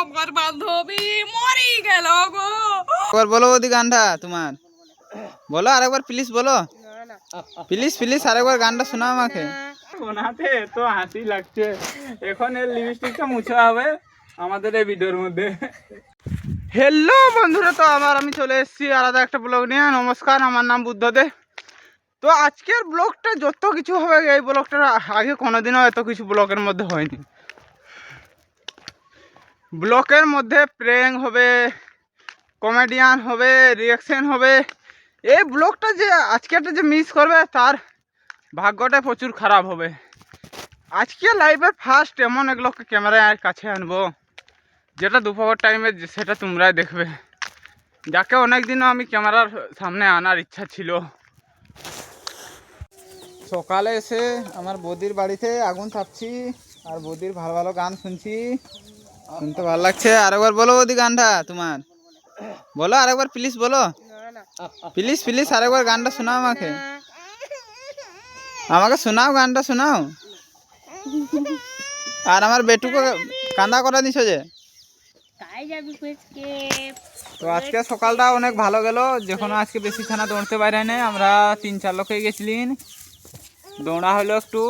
আমার বান্ধবী মরে গেল গো। একবার বলো ওদি গানটা তোমার, বলো আরেকবার প্লিজ, বলো প্লিজ প্লিজ আরেকবার গানটা শোনাও আমাকে। শোনাতে তো হাসি লাগছে। এখন এর লিপস্টিকটা মুছা হবে আমাদের এই ভিডিওর মধ্যে। হ্যালো বন্ধুরা, তো আমি চলে এসেছি আলাদা একটা ব্লগ নিয়ে। নমস্কার, আমার নাম বুদ্ধদে। তো আজকের ব্লগটা যত কিছু হবে, এই ব্লগটার আগে কোনোদিনও এত কিছু ব্লগের মধ্যে হয়নি। ব্লগের মধ্যে প্র্যাঙ্ক হবে, কমেডিয়ান হবে, রিয়াকশন হবে। এই ব্লগটা যে আজকেরটা যে মিস করবে তার ভাগ্যটা প্রচুর খারাপ হবে। আজকে লাইভে ফার্স্ট এমন এগুলোকে ক্যামেরার কাছে আনবো যেটা দুপুর টাইমে সেটা তোমরাই দেখবে, যাকে অনেকদিনও আমি ক্যামেরার সামনে আনার ইচ্ছা ছিল। সকালে এসে আমার বৌদির বাড়িতে আগুন তাপছি আর বৌদির ভালো ভালো গান শুনছি, শুনতে ভালো লাগছে। আরেকবার বলো বৌদি গানটা তোমার, বলো আরেকবার প্লিজ, বলো প্লিজ প্লিজ আরেকবার গানটা শোনাও আমাকে। আমাকে শোনাও, গানটা শোনাও। আর আমার বেটুকে কান্দা করে দিছো যে। তো আজকে সকালটা অনেক ভালো গেল, যখন আজকে বেশি ছানা দৌড়তে পারে না। আমরা 3-4 লোক হয়ে গেছিলেন, দৌড়া হলো একটু।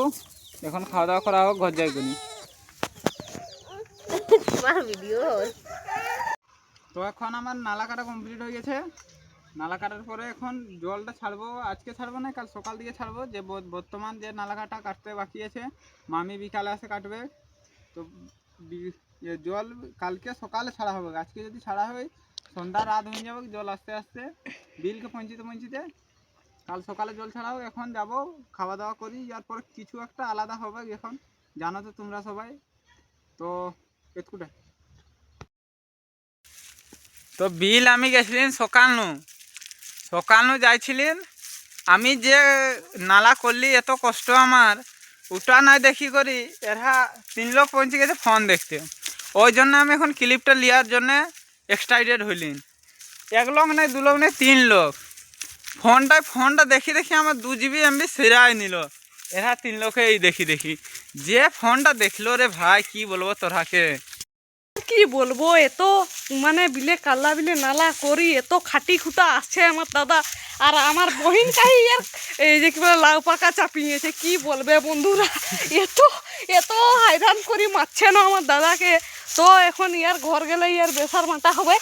এখন খাওয়া দাওয়া করা হোক, ঘর যাই করি। তো এখন আমার নালা কাটা কমপ্লিট হয়ে গেছে। নালা কাটার পরে এখন জলটা ছাড়বো, আজকে ছাড়বো না, কাল সকাল দিকে ছাড়বো। যে বর্তমান যে নালা কাটা কাটতে বাকি আছে, মামি বিকালে আসে কাটবে। তো জল কালকে সকালে ছাড়া হবে। আজকে যদি ছাড়া হয় সন্ধ্যা রাত হয়ে যাবে জল আস্তে আস্তে বিলকে পৌঁছিতে। কাল সকালে জল ছাড়া হোক। এখন যাব খাওয়া দাওয়া করি, এরপর কিছু একটা আলাদা হবে। এখন জানো তো তোমরা সবাই। তো এতকুটা তো বিল আমি গেছিলেন সকাল নু যাইছিলেন। আমি যে নালা করলি এত কষ্ট আমার, ওটা না দেখি করি এরা 3 লোক পৌঁছে গেছে ফোন দেখতে। ওই জন্য আমি এখন ক্লিপটা লিয়ার জন্য এক্সাইটেড হইলেন। 1 লোক নাই, 2 লোক নাই, 3 লোক। ফোনটা দেখি আমার 2 GB MB সেরাই নিল। এরা 3 লোকে এই দেখি যে ফোনটা দেখলো রে ভাই, কি বলবো তোরাকে। কি বলবো, এত মানে বিলে কাল্লা বিলে নালা করি, এত খাটি খুঁটা আসছে আমার দাদা। আর আমার বহিন কাহি এর এই যে কি বলে লাউ পাকা চাপিয়েছে। কি বলবে বন্ধুরা, এত এত হাইরান করি মারছে না আমার দাদাকে। তো এখন ইয়ার ঘর গেলে ইয়ার বেসার মাটা হবে।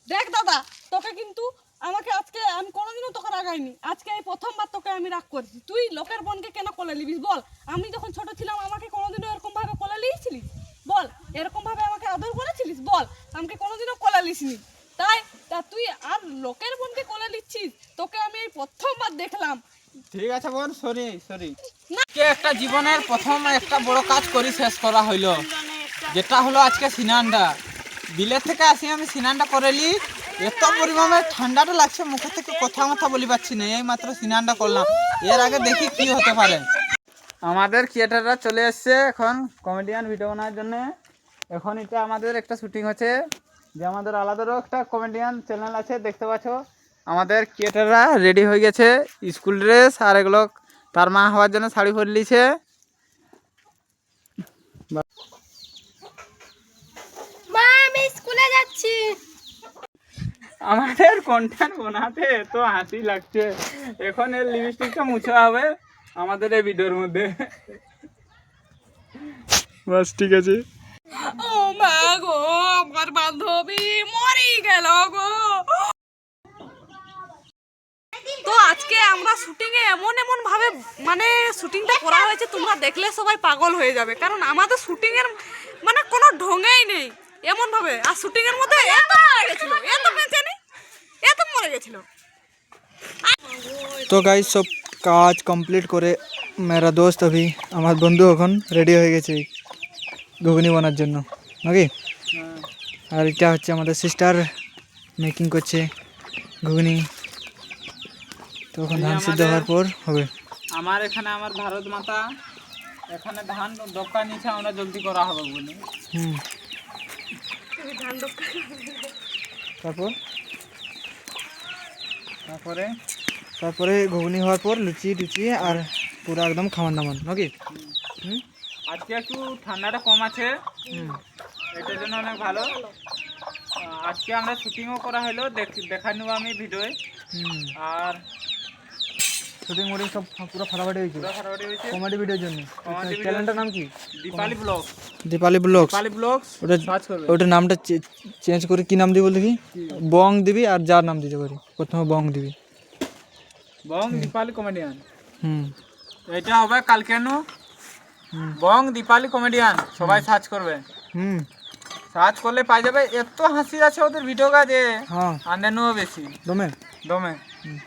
দেখ দাদা, তোকে কিন্তু আমাকে আজকে আমি কোনোদিনও তোকে রাগাইনি। আজকে এই প্রথমবার তোকে আমি রাগ করেছি। তুই লোকের বোনকে কেন কোলে নিবিস বল? আমি যখন ছোট ছিলাম আমাকে কোনোদিনও এরকম ভাবে কোলে নিয়েছিলিস বল? এরকম ভাবে আমাকে আদর করেছিলিস বল? আমাকে কোনোদিনও কোলে নিসনি। তা তুই আর লোকের বোনকে কোলে নিচ্ছিস? তোকে আমি এই প্রথমবার দেখলাম। ঠিক আছে বোন, সরি একটা জীবনের প্রথম একটা বড় কাজ করি শেষ করা হইলো, যেটা হলো আজকে স্নানটা। বিলের থেকে আসি আমি স্নানটা করেলি। এত পরিমাণে ঠান্ডাটা লাগছে, মুখের থেকে কথা বলি পাচ্ছি না। এই মাত্র স্নানটা করলাম, এর আগে দেখি কি হতে পারে। আমাদের ক্রিয়েটাররা চলে এসছে এখন কমেডিয়ান ভিডিও বানানোর জন্য। এখন এটা আমাদের একটা শুটিং হচ্ছে, যে আমাদের আলাদারও একটা কমেডিয়ান চ্যানেল আছে, দেখতে পাচ্ছ। আমাদের ক্রিয়েটাররা রেডি হয়ে গেছে, স্কুল ড্রেস আর এগুলো তার মা হওয়ার জন্য শাড়ি পরে লিছে। মা, আমি স্কুলে যাচ্ছি। আমাদের কন্টেন্ট বানাতে তো হাসি লাগছে। এখন এর লিপস্টিকটা মুছা হবে আমাদের এই ভিডিওর মধ্যে। বাস ঠিক আছে। ও মা গো, আমার বান্ধবী মরে গেল গো। তো আজকে আমরা শুটিংয়ে এমন ভাবে মানে শুটিংটা করা হয়েছে, তোমরা দেখলে সবাই পাগল হয়ে যাবে। কারণ আমাদের শুটিংয়ের মানে কোনো ঢঙেই নেই এমন ভাবে। আর শুটিংয়ের মধ্যে এত মরে গেছিল, এত বেঁচে নেই, এত মরে গেছিল। তো গাইজ সব কাজ কমপ্লিট করে মেরা দোস্ত अभी আমার বন্ধু এখন রেডি হয়ে গেছে ঘুগনি বানার জন্য নাকি। আর এটা হচ্ছে আমাদের সিস্টার মেকিং করছে ঘুগনি। তখন ধান সিদ্ধ হওয়ার পর হবে। আমার এখানে আমার ভারত মাতা এখানে ধান দোকান নিচে আমরা জলদি করা হবে বলে। তারপরে ঘুগনি হওয়ার পর লুচি টুচি আর পুরো একদম খাওয়ান দামান নাকি। আজকে একটু ঠান্ডাটা কম আছে, এটার জন্য অনেক ভালো। আজকে আমরা শুটিংও করা হলো, দেখা নেব আমি ভিডিওয়ে। আর শুটিং মুটিং সব পুরো ফাটাফাটি হয়েছে পুরো ফাটাফাটি হয়েছে কমেডি ভিডিওর জন্য। Comedy video- চ্যানেলটার নাম কি? Dipali blog, Dipali blogs. Dipali blogs ওটা সার্চ করবে। ওটার নামটা চেঞ্জ করে কি নাম দিবি বল দেখি? বং দিবি আর যার নাম দিতে পারি প্রথমে বং দিবি। বং দীপালি কমেডিয়ান, হুম এটা হবে কালকে নু। বং দীপালি কমেডিয়ান সবাই সার্চ করবে, হুম সার্চ করলে পাই যাবে। এত হাসি আছে ওদের ভিডিও কাজে, হ্যাঁ আন্দানো বেশি দমে দমে। হুম।